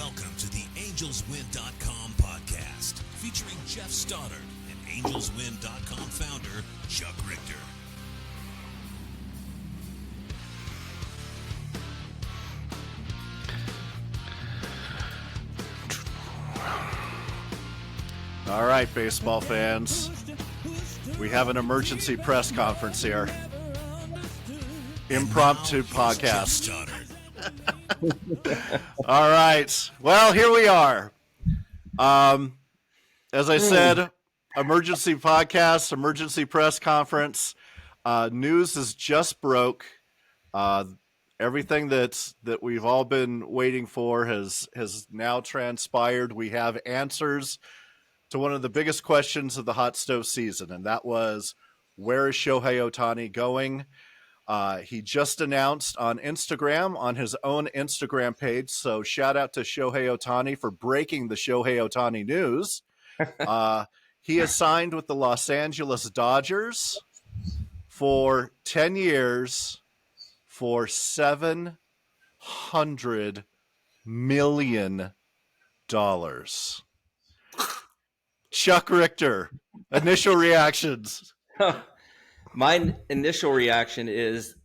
Welcome to the AngelsWin.com podcast, featuring Jeff Stoddard and AngelsWin.com founder, Chuck Richter. All right, baseball fans, we have an emergency press conference here. Impromptu podcast. All right. Well, here we are. As I said, emergency podcast, emergency press conference. News is just broke. Everything that we've all been waiting for has now transpired. We have answers to one of the biggest questions of the hot stove season, and that was, where is Shohei Ohtani going? He just announced on Instagram, on his own Instagram page, so shout out to Shohei Ohtani for breaking the Shohei Ohtani news. He has signed with the Los Angeles Dodgers for 10 years for $700 million. Chuck Richter, initial reactions. My initial reaction is,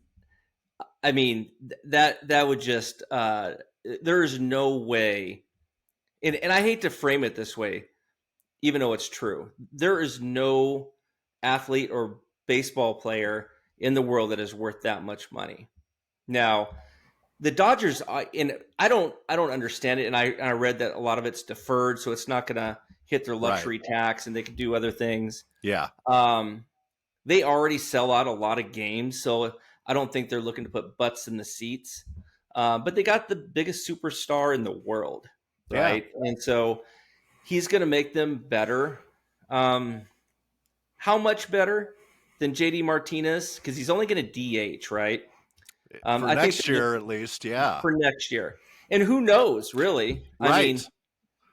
I mean, that would just, there is no way, and I hate to frame it this way, even though it's true. There is no athlete or baseball player in the world that is worth that much money. Now, the Dodgers, and I don't understand it, and I read that a lot of it's deferred, so it's not going to hit their luxury tax, and they can do other things. Yeah. They already sell out a lot of games, so I don't think they're looking to put butts in the seats. But they got the biggest superstar in the world, right? Yeah. And so he's going to make them better. How much better than JD Martinez? Because he's only going to DH, right? For next year, at least, yeah. For next year. And who knows, really? Right. I mean,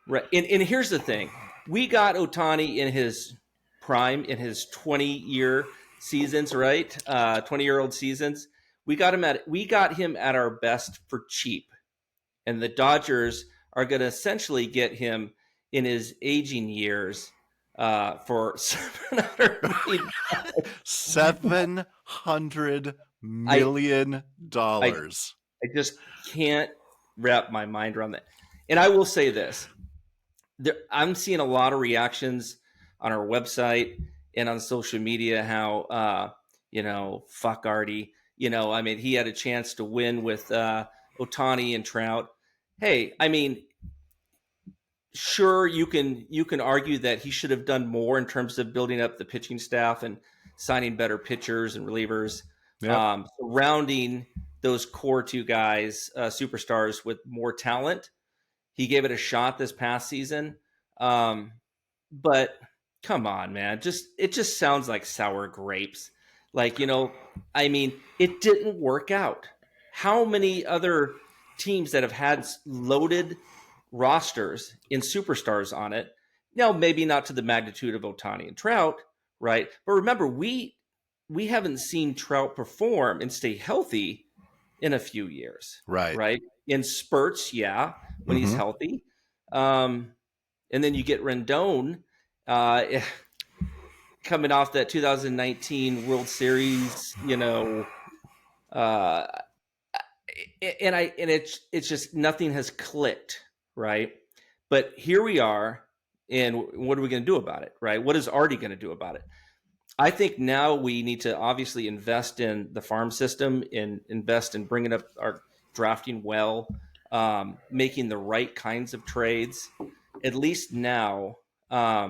right. And here's the thing. We got Ohtani in his prime, in his 20-year seasons, right? 20-year-old seasons. We got him at our best for cheap. And the Dodgers are going to essentially get him in his aging years for $700 million. I just can't wrap my mind around that. And I will say this. I'm seeing a lot of reactions on our website and on social media how, fuck Artie. I mean, he had a chance to win with Ohtani and Trout. Hey, I mean, sure, you can argue that he should have done more in terms of building up the pitching staff and signing better pitchers and relievers, surrounding those core two guys, superstars with more talent. He gave it a shot this past season. But come on, man, it just sounds like sour grapes. Like, I mean, it didn't work out. How many other teams that have had loaded rosters in superstars on it? Now, maybe not to the magnitude of Ohtani and Trout, right? But remember, we haven't seen Trout perform and stay healthy in a few years. Right. In spurts, yeah, when he's healthy. And then you get Rendon coming off that 2019 World Series, and it's just nothing has clicked, right? But here we are, and what are we going to do about it, right? What is Artie going to do about it? I think now we need to obviously invest in the farm system and invest in bringing up our drafting well, making the right kinds of trades. At least now, I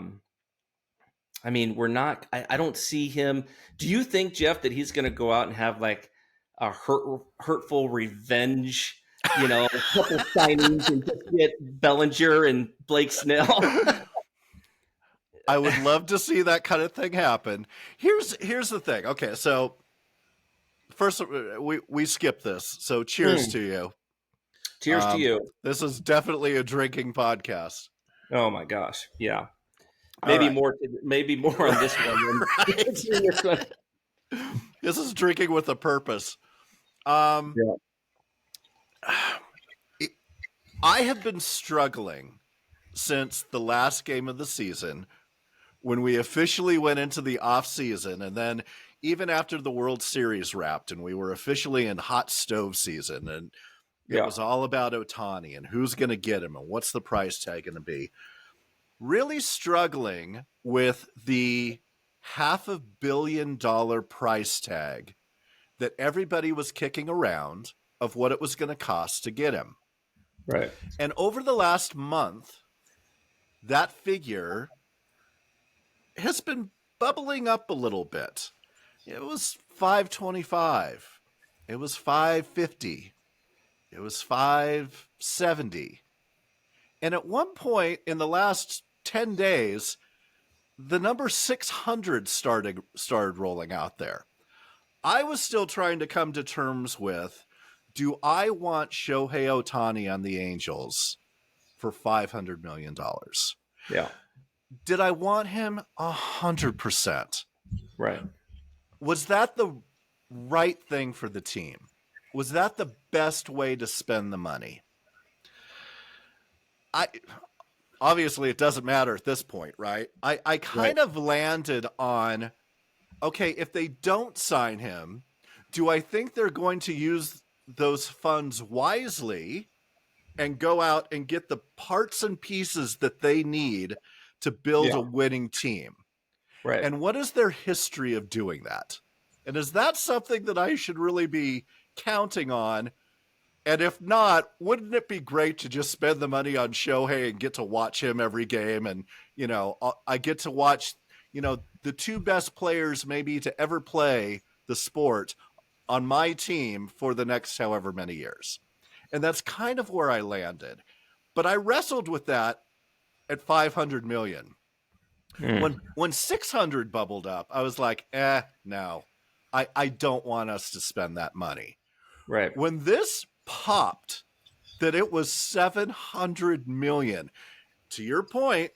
mean, I don't see him. Do you think, Jeff, that he's going to go out and have like a hurtful revenge, a couple signings and just get Bellinger and Blake Snell? I would love to see that kind of thing happen. Here's the thing. Okay, so first we skip this. So cheers to you. Cheers to you. This is definitely a drinking podcast. Oh my gosh. Yeah. Maybe more on this one. This one. This is drinking with a purpose. I have been struggling since the last game of the season when we officially went into the offseason, and then even after the World Series wrapped and we were officially in hot stove season, and it was all about Ohtani and who's going to get him and what's the price tag going to be. Really struggling with the $500 million price tag that everybody was kicking around of what it was going to cost to get him. Right. And over the last month, that figure has been bubbling up a little bit. It was 525. It was 550. It was 570. And at one point in the last 10 days, the number 600 started rolling out there. I was still trying to come to terms with, do I want Shohei Ohtani on the Angels for $500 million? Yeah. Did I want him 100%? Right. Was that the right thing for the team? Was that the best way to spend the money? Obviously, it doesn't matter at this point, right? I kind of landed on, okay, if they don't sign him, do I think they're going to use those funds wisely and go out and get the parts and pieces that they need to build a winning team? Right. And what is their history of doing that? And is that something that I should really be counting on? And if not, wouldn't it be great to just spend the money on Shohei and get to watch him every game? And, you know, I get to watch, you know, the two best players maybe to ever play the sport on my team for the next however many years. And that's kind of where I landed. But I wrestled with that at 500 million. When 600 bubbled up, I was like, no, I don't want us to spend that money. Right. When this popped that it was 700 million, to your point,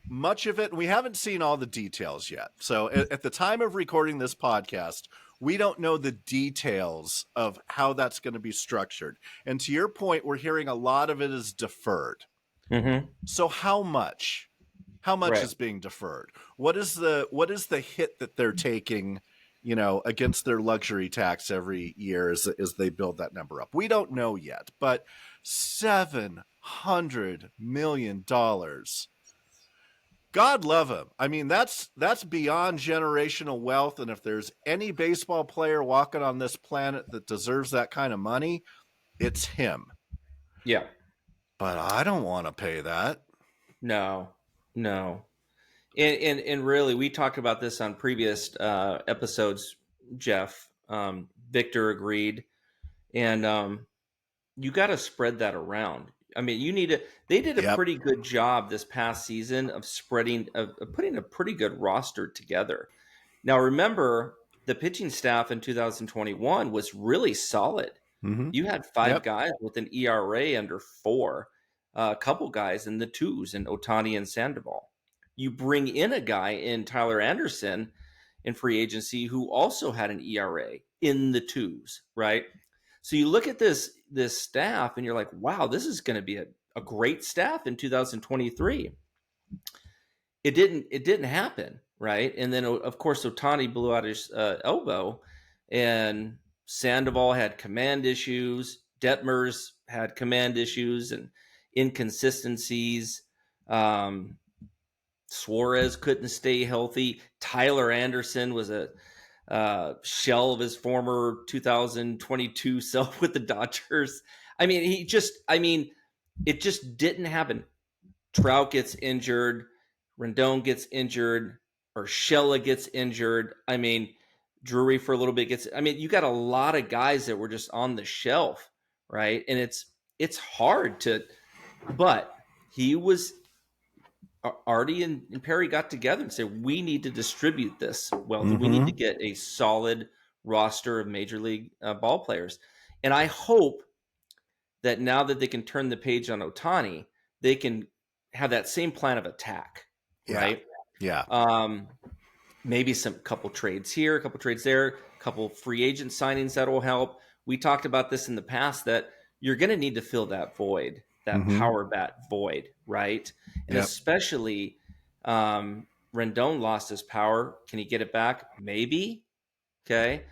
much of it, we haven't seen all the details yet. So at the time of recording this podcast, we don't know the details of how that's going to be structured. And to your point, we're hearing a lot of it is deferred. Mm-hmm. So how much? How much is being deferred? What is the hit that they're taking, you know, against their luxury tax every year as they build that number up? We don't know yet, but $700 million. God love him. I mean, that's beyond generational wealth. And if there's any baseball player walking on this planet that deserves that kind of money, it's him. Yeah. But I don't want to pay that. No. And really, we talked about this on previous episodes, Jeff. Victor agreed. And you got to spread that around. I mean, they did a pretty good job this past season of putting a pretty good roster together. Now, remember, the pitching staff in 2021 was really solid. Mm-hmm. You had five guys with an ERA under 4, a couple guys in the 2s, and Ohtani and Sandoval. You bring in a guy in Tyler Anderson in free agency who also had an ERA in the 2s, right? So you look at this staff and you're like, wow, this is going to be a great staff in 2023. It didn't happen, right? And then, of course, Ohtani blew out his elbow, and Sandoval had command issues. Detmers had command issues and inconsistencies. Suarez couldn't stay healthy. Tyler Anderson was a shell of his former 2022 self with the Dodgers. I mean, it just didn't happen. Trout gets injured, Rendon gets injured, Urshela gets injured. I mean, Drury for a little bit gets. I mean, you got a lot of guys that were just on the shelf, right? And it's hard to. But he was. Artie and Perry got together and said, we need to distribute this well. Mm-hmm. We need to get a solid roster of major league ball players. And I hope that now that they can turn the page on Ohtani, they can have that same plan of attack, right? Yeah. Maybe some couple trades here, a couple trades there, a couple free agent signings that will help. We talked about this in the past that you're going to need to fill that void. power bat void, right? And especially Rendon lost his power. Can he get it back? Maybe. Okay.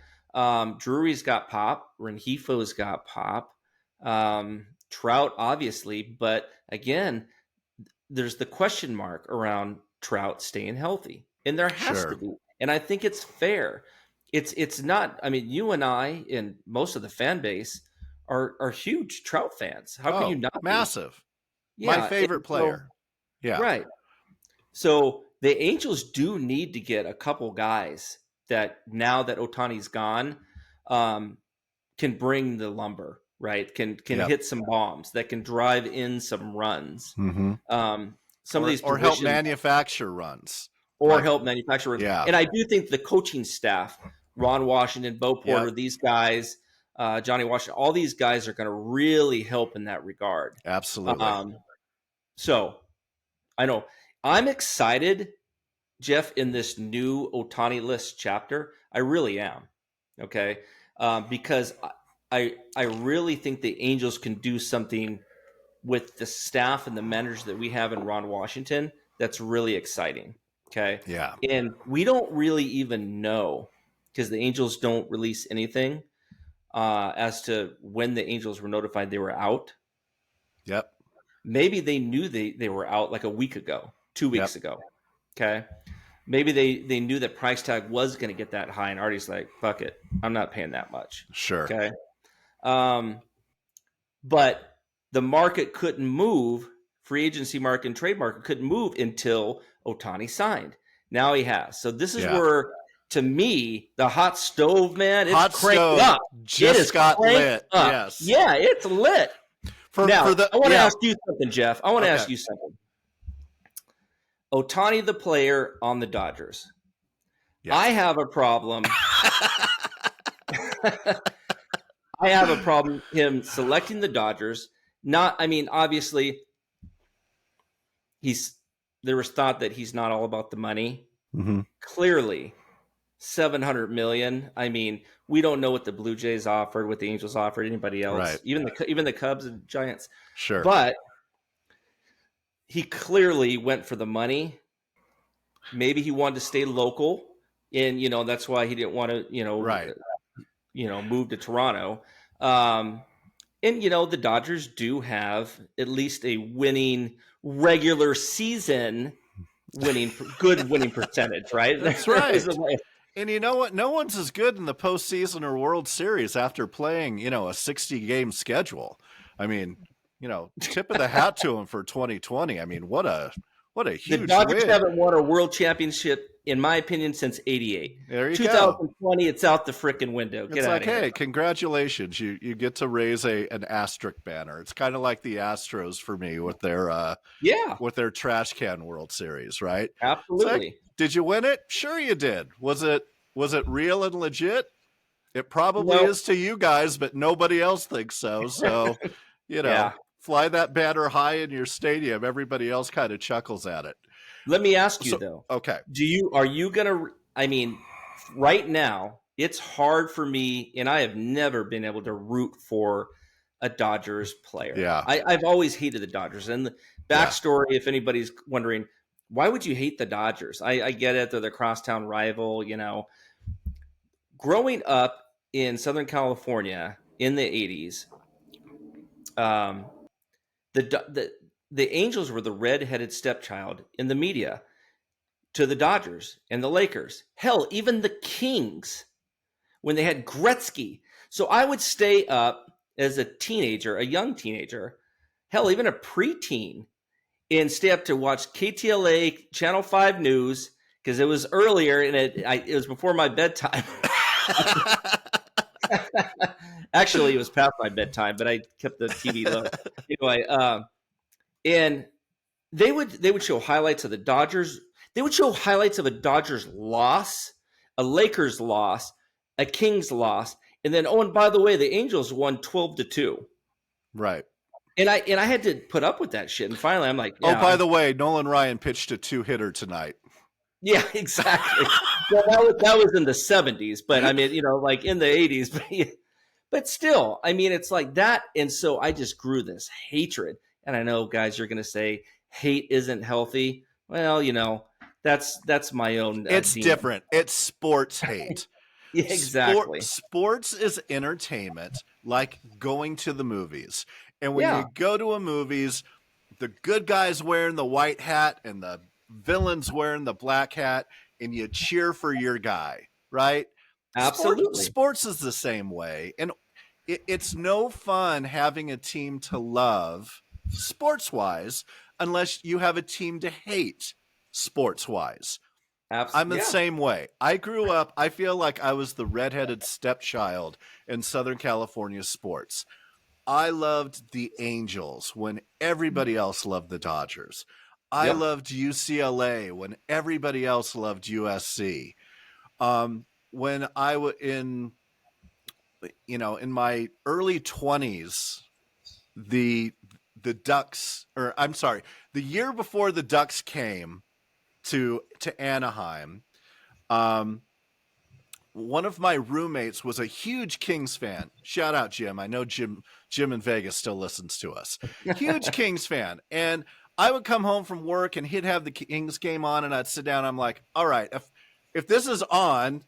Drury's got pop. Rengifo's got pop. Trout, obviously. But again, there's the question mark around Trout staying healthy. And there has to be. And I think it's fair. It's not, I mean, you and I and most of the fan base are huge Trout fans. How can you not be? Massive. Yeah, my favorite player. Yeah. Right. So the Angels do need to get a couple guys that now that Ohtani's gone, can bring the lumber, right? Can hit some bombs, that can drive in some runs. Some of these or help manufacture runs. Help manufacture runs. Yeah. And I do think the coaching staff, Ron Washington, Bo Porter, these guys, Johnny Washington, all these guys are going to really help in that regard. Absolutely. So I know I'm excited, Jeff, in this new Ohtani list chapter. I really am. Okay. Because I really think the Angels can do something with the staff and the managers that we have in Ron Washington that's really exciting. Okay. Yeah. And we don't really even know, because the Angels don't release anything as to when the Angels were notified they were out. Yep. Maybe they knew they were out like a week ago, 2 weeks ago. Okay. Maybe they knew that price tag was going to get that high, and Artie's like, fuck it, I'm not paying that much. Sure. Okay. But the market couldn't move, free agency market and trade market couldn't move until Ohtani signed. Now he has. So this is where, to me, the hot stove, man, it's cranked up. Just got lit. Up. Yes. Yeah, it's lit. I want to ask you something, Jeff. I want to ask you something. Ohtani, the player on the Dodgers. Yes. I have a problem. I have a problem him selecting the Dodgers. Obviously, there was thought that he's not all about the money. Mm-hmm. Clearly, $700 million. I mean, we don't know what the Blue Jays offered, what the Angels offered, anybody else, right. even the Cubs and Giants. Sure, but he clearly went for the money. Maybe he wanted to stay local, and that's why he didn't want to, move to Toronto. And the Dodgers do have at least a winning regular season good winning percentage, right? That's right. And you know what? No one's as good in the postseason or World Series after playing, a 60-game schedule. I mean, tip of the hat to him for 2020. I mean, what a huge The Dodgers win. Haven't won a world championship, in my opinion, since '88. There you 2020, it's out the frickin' window. Get out of here. Hey, congratulations. You get to raise an asterisk banner. It's kind of like the Astros for me with their trash can World Series, right? Absolutely. Did you win it? Sure you did. Was it real and legit? It probably is to you guys, but nobody else thinks so. So, fly that banner high in your stadium. Everybody else kind of chuckles at it. Let me ask you though. Okay. Are you going to, right now it's hard for me, and I have never been able to root for a Dodgers player. Yeah. I've always hated the Dodgers. And the backstory, if anybody's wondering, why would you hate the Dodgers? I get it. They're the crosstown rival, Growing up in Southern California in the 80s, the Angels were the red-headed stepchild in the media to the Dodgers and the Lakers. Hell, even the Kings, when they had Gretzky. So I would stay up as a teenager, a young teenager, hell, even a preteen, and stay up to watch KTLA Channel 5 News, because it was earlier and it was before my bedtime. Actually, it was past my bedtime, but I kept the TV low. Anyway, and they would show highlights of the Dodgers. They would show highlights of a Dodgers loss, a Lakers loss, a Kings loss, and then and by the way, the Angels won 12-2. Right. And I had to put up with that shit. And finally, I'm like, by the way, Nolan Ryan pitched a 2-hitter tonight. Yeah, exactly. Well, that was in the 70s, but in the 80s. But still, it's like that. And so I just grew this hatred. And I know, guys, you're going to say hate isn't healthy. Well, that's my own. It's demon. different. It's sports hate. Yeah, exactly. Sports is entertainment, like going to the movies. And when Yeah. you go to a movies, the good guy's wearing the white hat and the villain's wearing the black hat, and you cheer for your guy, right? Absolutely. Sports is the same way. And it's no fun having a team to love sports-wise unless you have a team to hate sports-wise. I'm the same way. I grew up, I feel like I was the redheaded stepchild in Southern California sports. I loved the Angels when everybody else loved the Dodgers. I loved UCLA when everybody else loved USC. When I was in my early 20s, the Ducks, or I'm sorry, the year before the Ducks came to Anaheim, one of my roommates was a huge Kings fan. Shout out Jim. I know Jim in Vegas still listens to us. Huge Kings fan. And I would come home from work and he'd have the Kings game on and I'd sit down. I'm like, all right, if this is on,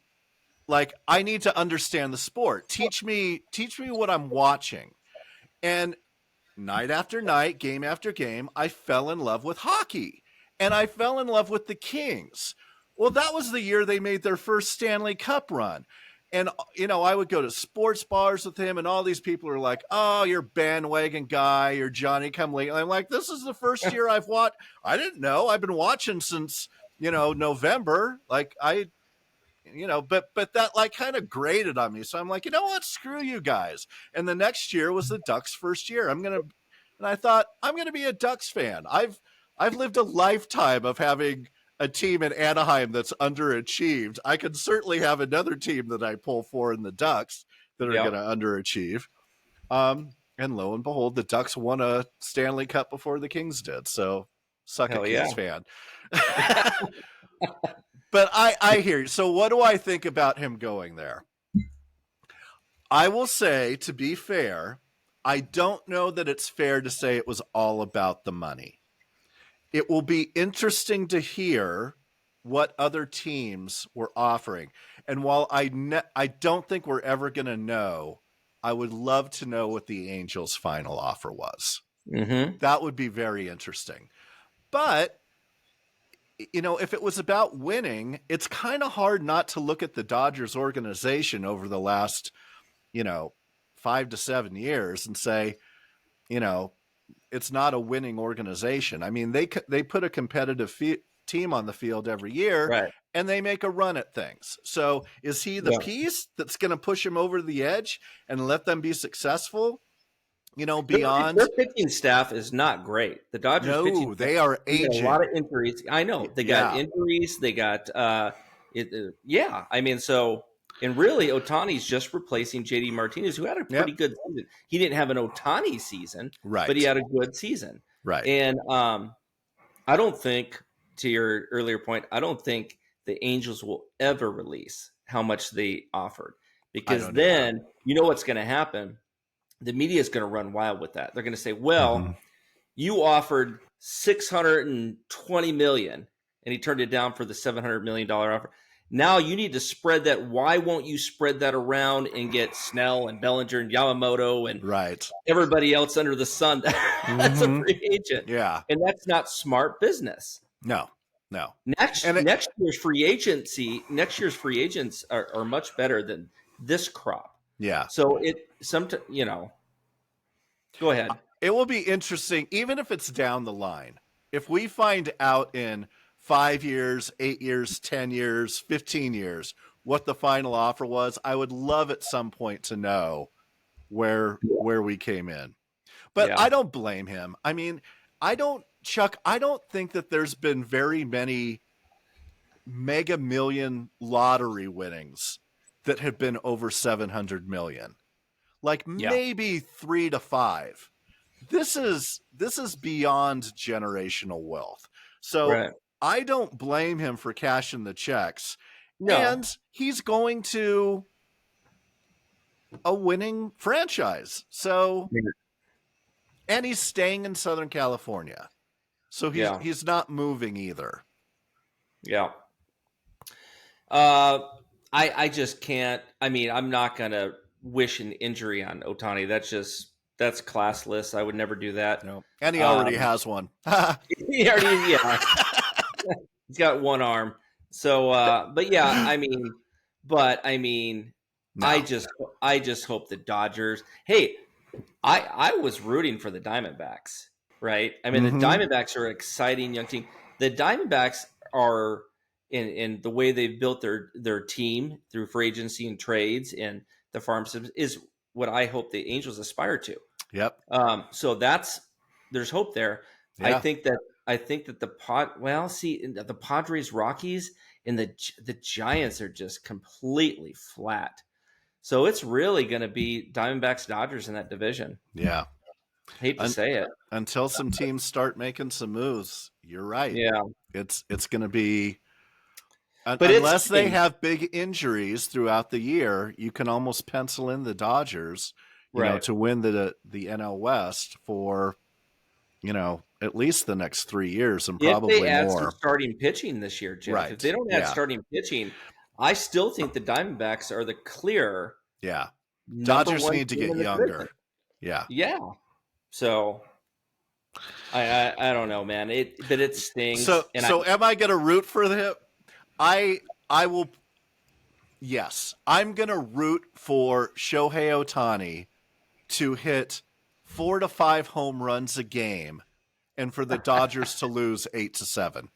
like, I need to understand the sport. Teach me what I'm watching. And night after night, game after game, I fell in love with hockey. And I fell in love with the Kings. Well, that was the year they made their first Stanley Cup run. And, I would go to sports bars with him, and all these people are like, oh, you're bandwagon guy, you're Johnny come late. And I'm like, this is the first year I've watched. I didn't know. I've been watching since, November. Like, but that like kind of grated on me. So I'm like, you know what? Screw you guys. And the next year was the Ducks' first year. And I thought, I'm going to be a Ducks fan. I've lived a lifetime of having a team in Anaheim that's underachieved. I can certainly have another team that I pull for in the Ducks that are going to underachieve. And lo and behold, the Ducks won a Stanley Cup before the Kings did. So suck a Kings fan. But I hear you. So what do I think about him going there? I will say, to be fair, I don't know that it's fair to say it was all about the money. It will be interesting to hear what other teams were offering. And while I don't think we're ever going to know, I would love to know what the Angels' final offer was. Mm-hmm. That would be very interesting. But, if it was about winning, it's kind of hard not to look at the Dodgers organization over the last, 5 to 7 years and say, it's not a winning organization. I mean, they put a competitive team on the field every year, right, and they make a run at things. So is he the piece that's going to push him over the edge and let them be successful? Beyond their pitching staff is not great. The Dodgers pitching staff, they are aging. A lot of injuries. I know they got injuries. They got I mean, so. And really, Ohtani's just replacing JD Martinez, who had a pretty good season. He didn't have an Ohtani season, right, but he had a good season. Right. And I don't think, to your earlier point, I don't think the Angels will ever release how much they offered. Because then, what's going to happen? The media is going to run wild with that. They're going to say, well, you offered $620 million, and he turned it down for the $700 million offer. Now you need to spread that. Why won't you spread that around and get Snell and Bellinger and Yamamoto and everybody else under the sun that's a free agent? Yeah. And that's not smart business. No. Next year's free agents are much better than this crop. Yeah. So go ahead. It will be interesting, even if it's down the line. If we find out in 5 years, 8 years, 10 years, 15 years, what the final offer was, I would love at some point to know where we came in. But I don't blame him. I mean, I don't think that there's been very many mega million lottery winnings that have been over 700 million. Like maybe 3 to 5. This is beyond generational wealth. So I don't blame him for cashing the checks. No. And he's going to a winning franchise. So And he's staying in Southern California. So he's not moving either. Yeah. I just can't. I mean, I'm not going to wish an injury on Ohtani. That's classless. I would never do that. No. And he already has one. He already, yeah. He's got one arm. So, but yeah, I mean, no. I just hope the Dodgers. Hey, I was rooting for the Diamondbacks, right? I mean, the Diamondbacks are an exciting young team. The Diamondbacks are in the way they've built their team through free agency and trades and the farm systems is what I hope the Angels aspire to. Yep. So there's hope there. Yeah. I think that the Padres, Rockies, and the Giants are just completely flat. So it's really going to be Diamondbacks, Dodgers in that division. Yeah. Hate to say it. Until some teams start making some moves, you're right. Yeah. It's going to be, unless they have big injuries throughout the year, you can almost pencil in the Dodgers, to win the NL West for, at least the next 3 years and probably if they add more. Some starting pitching this year, Jeff. Right. If they don't add starting pitching, I still think the Diamondbacks are the clear. Yeah. Dodgers need to get younger. Yeah. Yeah. So I don't know, man. It stings. So am I going to root for them? I will. Yes, I'm going to root for Shohei Ohtani to hit 4 to 5 home runs a game, and for the Dodgers to lose 8-7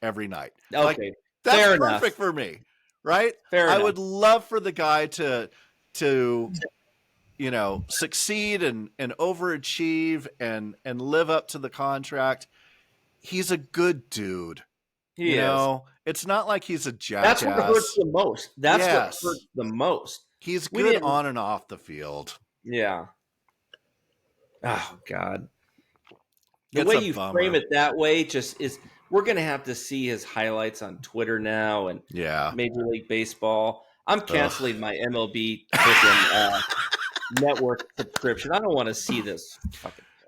every night. Okay, that's fair perfect enough. For me, right? Fair enough. I would love for the guy to succeed and overachieve and live up to the contract. He's a good dude. He is. It's not like he's a jackass. That's what hurts the most. What hurts the most. He's good on and off the field. Yeah. Oh, God. The way you frame it that way just is – we're going to have to see his highlights on Twitter now and Major League Baseball. I'm canceling my MLB network subscription. I don't want to see this.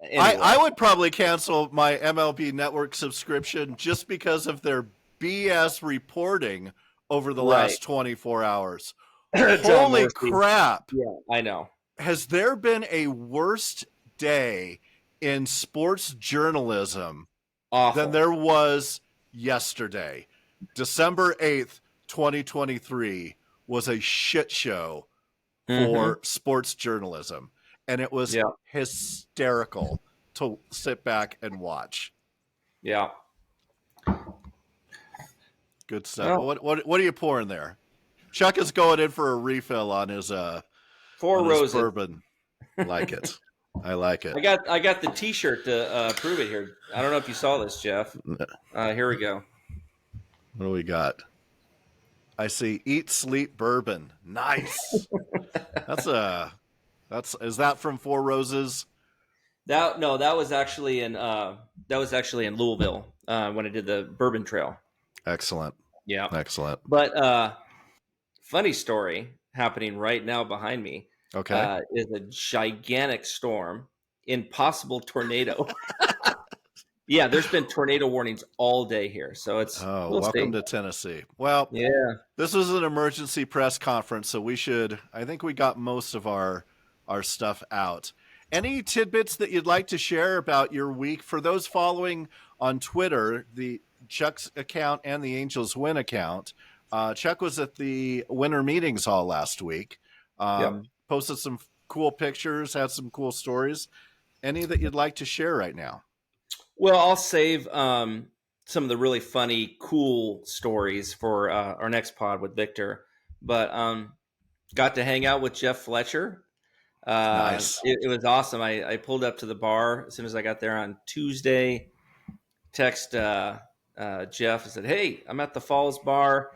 Anyway. I would probably cancel my MLB network subscription just because of their BS reporting over the last 24 hours. Holy crap. Yeah, I know. Has there been a worse day in sports journalism than there was yesterday? December 8th, 2023 was a shit show for sports journalism. And it was hysterical to sit back and watch. Yeah. Good stuff. Well, what are you pouring there? Chuck is going in for a refill on his Four Roses bourbon. Like it. I like it. I got the T-shirt to prove it here. I don't know if you saw this, Jeff. Here we go. What do we got? I see Eat Sleep Bourbon. Nice. Is that from Four Roses? That was actually in Louisville when I did the Bourbon Trail. Excellent. Yeah. Excellent. But funny story happening right now behind me. Okay. Is a gigantic storm, possible tornado. Yeah, there's been tornado warnings all day here, so it's welcome to Tennessee. Well, this was an emergency press conference, so I think we got most of our stuff out. Any tidbits that you'd like to share about your week for those following on Twitter, the Chuck's account and the Angels Win account? Chuck was at the winter meetings all last week. Posted some cool pictures, had some cool stories. Any that you'd like to share right now? Well, I'll save some of the really funny, cool stories for our next pod with Victor. But got to hang out with Jeff Fletcher. Nice. It was awesome. I pulled up to the bar as soon as I got there on Tuesday. Text Jeff and said, "Hey, I'm at the Falls Bar.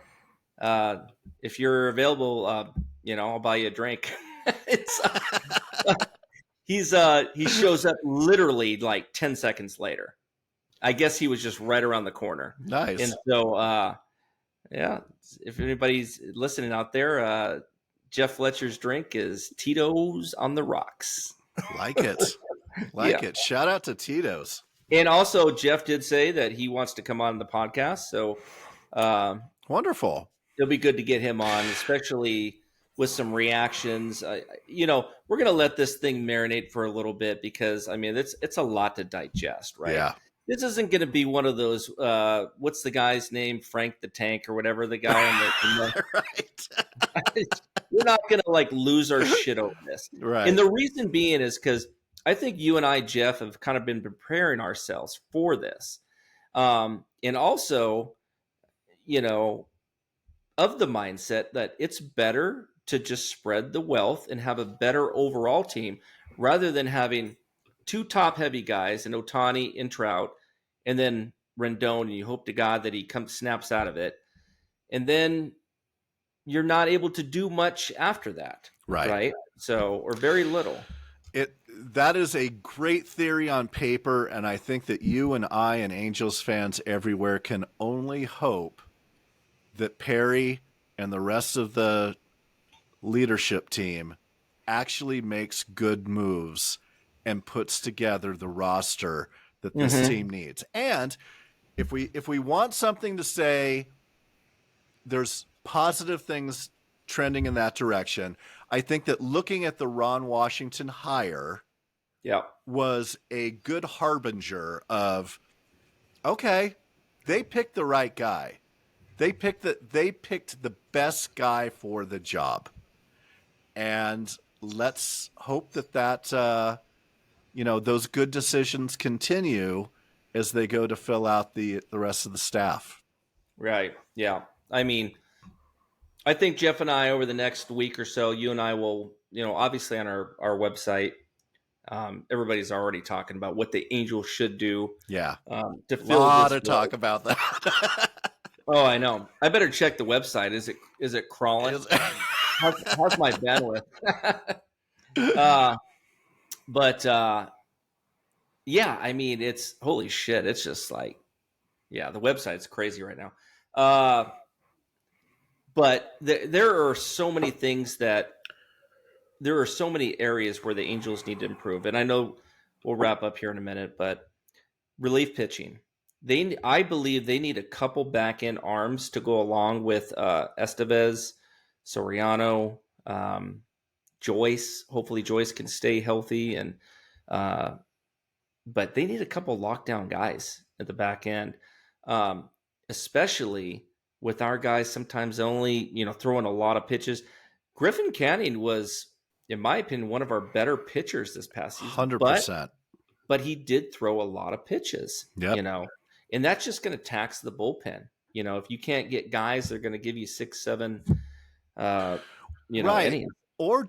If you're available, I'll buy you a drink." He shows up literally like 10 seconds later. I guess he was just right around the corner. Nice. And so, if anybody's listening out there, Jeff Fletcher's drink is Tito's on the Rocks. Like it. Like it. Shout out to Tito's. And also, Jeff did say that he wants to come on the podcast. So wonderful. It'll be good to get him on, especially with some reactions. We're going to let this thing marinate for a little bit because, I mean, it's a lot to digest, right? Yeah. This isn't going to be one of those, what's the guy's name? Frank the Tank or whatever, the guy in the right. We're not going to like lose our shit over this. Right. And the reason being is because I think you and I, Jeff, have kind of been preparing ourselves for this. And also, of the mindset that it's better to just spread the wealth and have a better overall team rather than having two top heavy guys in Ohtani and Trout and then Rendon, and you hope to God that he snaps out of it. And then you're not able to do much after that. Right. So, or very little. That is a great theory on paper. And I think that you and I and Angels fans everywhere can only hope that Perry and the rest of the leadership team actually makes good moves and puts together the roster that this team needs. And if we want something to say, there's positive things trending in that direction. I think that looking at the Ron Washington hire was a good harbinger of, okay, they picked the right guy. They picked the best guy for the job. And let's hope that those good decisions continue as they go to fill out the rest of the staff. Right. Yeah. I mean, I think Jeff and I over the next week or so, you and I will, obviously on our website, everybody's already talking about what the Angels should do. Yeah. To fill a lot this of talk about that. Oh, I know. I better check the website. Is it crawling? How's my bandwidth? Yeah, I mean, it's holy shit. It's just like, yeah, the website's crazy right now. But there are so many things there are so many areas where the Angels need to improve. And I know we'll wrap up here in a minute, but relief pitching. I believe they need a couple back end arms to go along with Estevez, Soriano, Joyce. Hopefully Joyce can stay healthy, and but they need a couple lockdown guys at the back end, especially with our guys sometimes only throwing a lot of pitches. Griffin Canning was, in my opinion, one of our better pitchers this past season. 100%. But he did throw a lot of pitches. Yep. And that's just going to tax the bullpen. If you can't get guys, they're going to give you 6, 7, right. innings. Or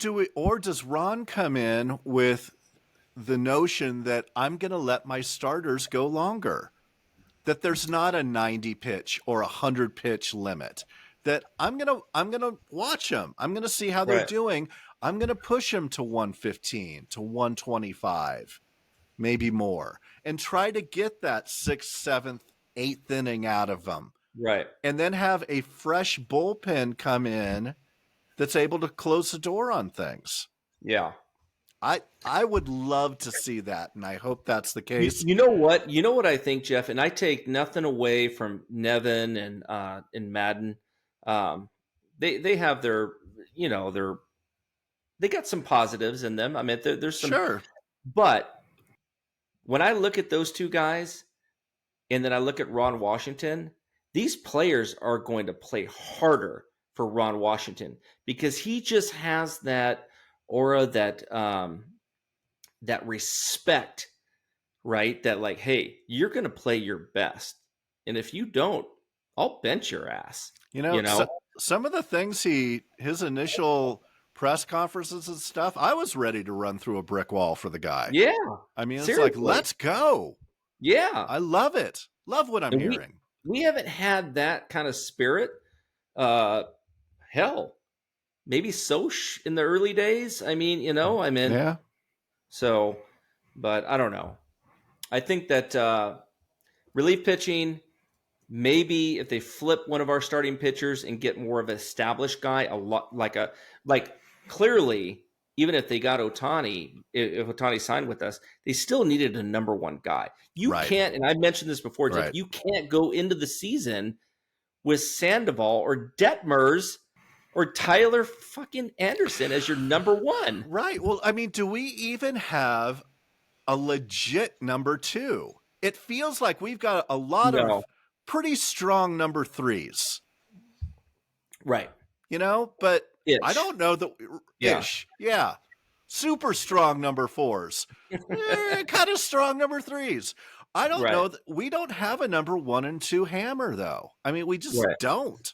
does Ron come in with the notion that I'm going to let my starters go longer, that there's not a 90 pitch or 100 pitch limit, that I'm going to watch them. I'm going to see how they're doing. I'm going to push them to 115, to 125. Maybe more, and try to get that 6th, 7th, 8th inning out of them. Right. And then have a fresh bullpen come in that's able to close the door on things. Yeah. I would love to see that, and I hope that's the case. You know what? You know what I think, Jeff, and I take nothing away from Nevin and Madden. They have their, they got some positives in them. I mean, there's some. Sure. But when I look at those two guys and then I look at Ron Washington, these players are going to play harder for Ron Washington because he just has that aura, that respect, right? That like, hey, you're going to play your best. And if you don't, I'll bench your ass. Some of the things his initial press conferences and stuff, I was ready to run through a brick wall for the guy. Yeah. I mean, it's seriously. like, let's go. Yeah. I love it. Love what I'm hearing. We haven't had that kind of spirit. Hell, maybe Soch in the early days. I mean, yeah. So, but I don't know. I think that relief pitching, maybe if they flip one of our starting pitchers and get more of an established guy, clearly even if they got Ohtani, if Ohtani signed with us, they still needed a number one guy. You Right. can't, and I mentioned this before, Jeff, Right. you can't go into the season with Sandoval or Detmers or Tyler fucking Anderson as your number one. Right. Well, I mean, do we even have a legit number two? It feels like we've got a lot No. of pretty strong number threes, Right. but Ish. I don't know that ish. Yeah. Super strong number fours, kind of strong number threes. I don't know that we don't have a number 1 and 2 hammer though. I mean, we just don't.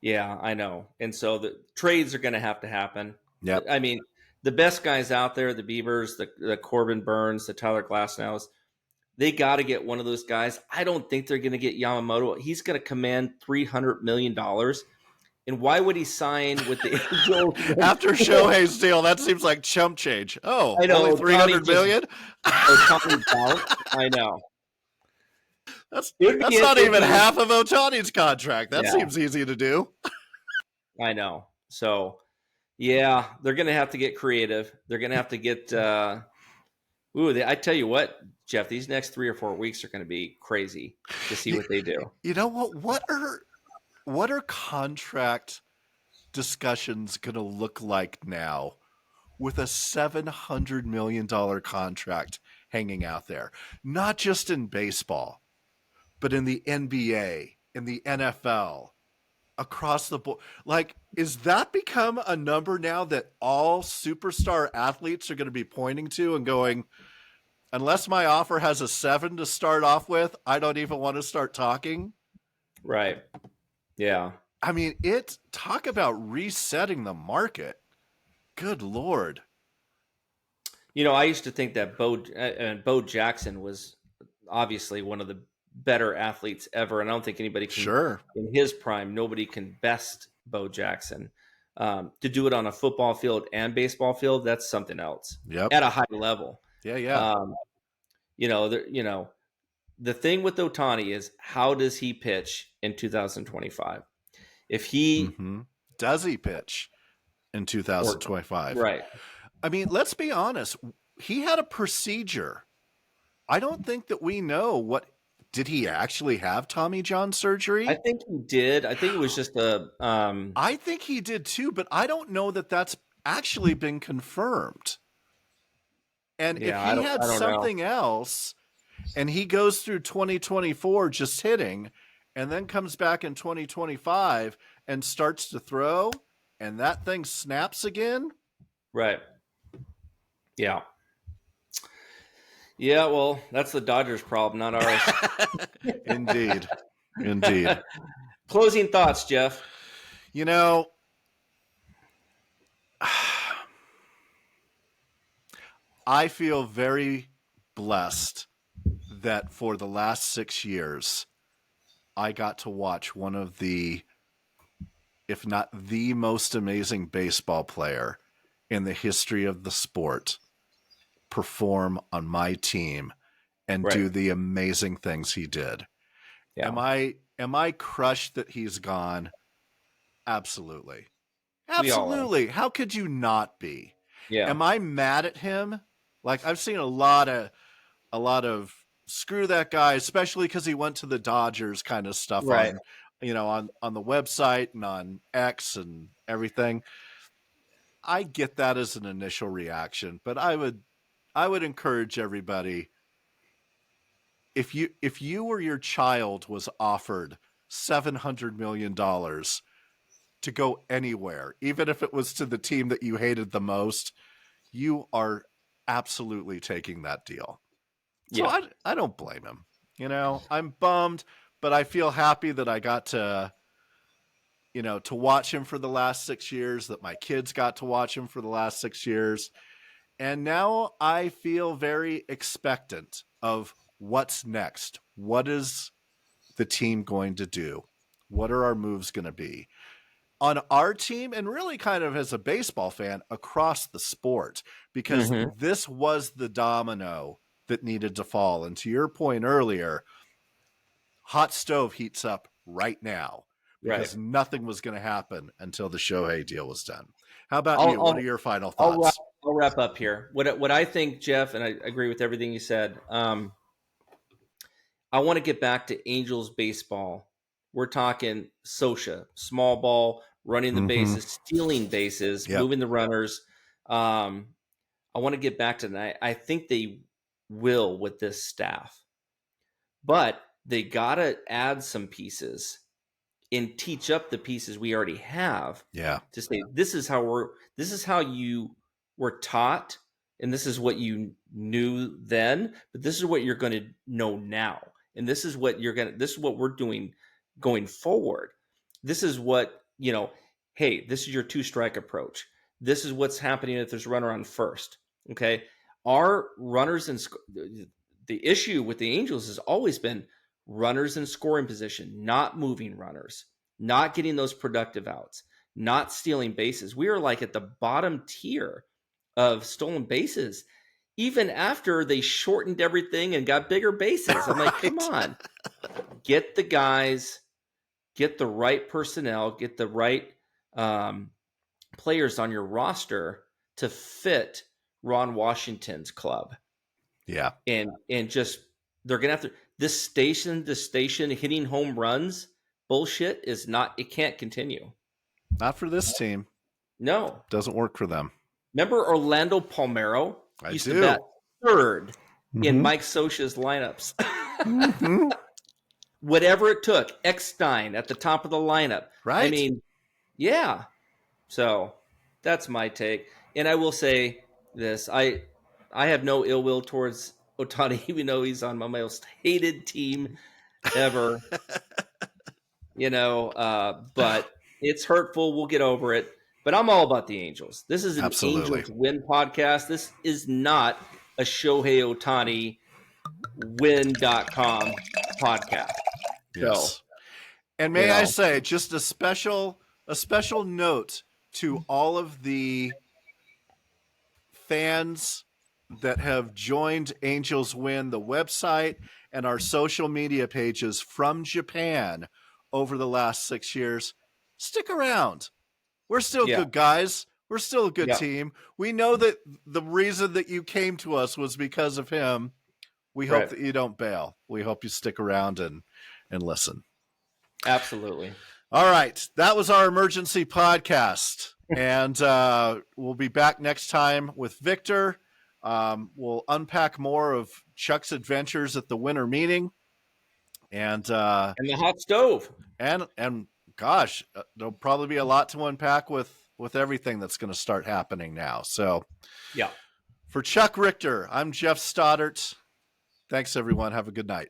Yeah, I know. And so the trades are going to happen. Yeah. I mean, the best guys out there, the Beavers, the Corbin Burns, the Tyler Glasnows, they got to get one of those guys. I don't think they're going to get Yamamoto. He's going to command $300 million. And why would he sign with the Angels? After Shohei's deal, that seems like chump change. Oh, I know, only $300 million? I know. That's not even half of Ohtani's contract. That seems easy to do. I know. So, yeah, they're going to have to get creative. They're going to have to get I tell you what, Jeff, these next 3 or 4 weeks are going to be crazy to see what they do. You know what? What are contract discussions going to look like now with a $700 million contract hanging out there? Not just in baseball, but in the NBA, in the NFL, across the board. Like, is that become a number now that all superstar athletes are going to be pointing to and going, unless my offer has a 7 to start off with, I don't even want to start talking? Right. Yeah. I mean, talk about resetting the market. Good Lord. I used to think that Bo Jackson was obviously one of the better athletes ever. And I don't think anybody can, in his prime, nobody can best Bo Jackson. To do it on a football field and baseball field, that's something else. Yep. At a high level. Yeah. The thing with Ohtani is, how does he pitch in 2025? If he does he pitch in 2025? Right. I mean, let's be honest. He had a procedure. I don't think that we know did he actually have Tommy John surgery? I think he did. I think it was just I think he did too, but I don't know that that's actually been confirmed. And if he had something else and he goes through 2024 just hitting and then comes back in 2025 and starts to throw and that thing snaps again. Right. Yeah. Yeah, well, that's the Dodgers' problem, not ours. Indeed. Closing thoughts, Jeff. I feel very blessed that for the last 6 years, I got to watch one of the, if not the most amazing baseball player in the history of the sport perform on my team and do the amazing things he did. Yeah. Am I crushed that he's gone? Absolutely. How could you not be? Yeah. Am I mad at him? Like, I've seen a lot of screw that guy, especially because he went to the Dodgers kind of stuff on the website and on X and everything. I get that as an initial reaction, but I would encourage everybody, if you or your child was offered $700 million to go anywhere, even if it was to the team that you hated the most, you are absolutely taking that deal. So I don't blame him. I'm bummed, but I feel happy that I got to watch him for the last 6 years, that my kids got to watch him for the last 6 years. And now I feel very expectant of what's next. What is the team going to do? What are our moves going to be? On our team, and really kind of as a baseball fan across the sport, because this was the domino that needed to fall. And to your point earlier, hot stove heats up right now because nothing was going to happen until the Shohei deal was done. How about you? What are your final thoughts? I'll wrap up here. What I think, Jeff, and I agree with everything you said. I want to get back to Angels baseball. We're talking Socha, small ball, running the bases, stealing bases, moving the runners. I want to get back to that. I think they will with this staff, but they got to add some pieces and teach up the pieces we already have. Yeah. To say this is how you were taught, and this is what you knew then, but this is what you're going to know now, and this is what we're doing going forward. This is what, hey, this is your 2-strike approach. This is what's happening if there's a runner on first. Okay. Our runners the issue with the Angels has always been runners in scoring position, not moving runners, not getting those productive outs, not stealing bases. We are like at the bottom tier of stolen bases, even after they shortened everything and got bigger bases. I'm like, come on, get the guys, get the right personnel, get the right players on your roster to fit Ron Washington's club. Yeah. And just, they're going to have to, this station hitting home runs bullshit it can't continue. Not for this team. No. Doesn't work for them. Remember Orlando Palmeiro? I used do. to bat third in Mike Socha's lineups. Whatever it took. Eckstein at the top of the lineup. Right. I mean, yeah. So that's my take. And I will say this. I have no ill will towards Ohtani, even though he's on my most hated team ever. But it's hurtful. We'll get over it. But I'm all about the Angels. This is an Angels Win podcast. This is not a Shohei Ohtani win.com podcast. Yes. So, and may I say, just a special note to all of the fans that have joined Angels Win, the website and our social media pages from Japan over the last 6 years. Stick around. We're still good guys. We're still a good team. We know that the reason that you came to us was because of him. We hope that you don't bail. We hope you stick around and listen. Absolutely. All right. That was our emergency podcast. And we'll be back next time with Victor. We'll unpack more of Chuck's adventures at the winter meeting. And the hot stove. And gosh, there'll probably be a lot to unpack with everything that's going to start happening now. So for Chuck Richter, I'm Jeff Stoddart. Thanks, everyone. Have a good night.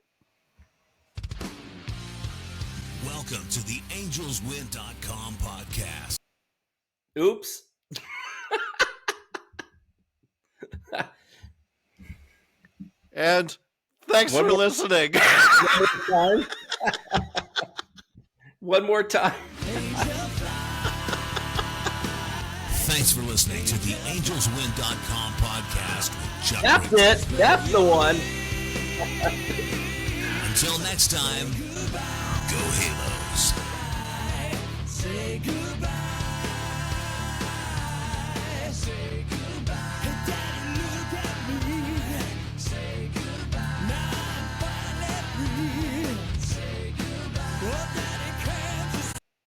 Welcome to the AngelsWin.com podcast. Oops. And thanks for listening. One more time. Thanks for listening to the AngelsWin.com podcast with Chuck That's Richter. it. That's the one. Until next time, go Halos. Say goodbye.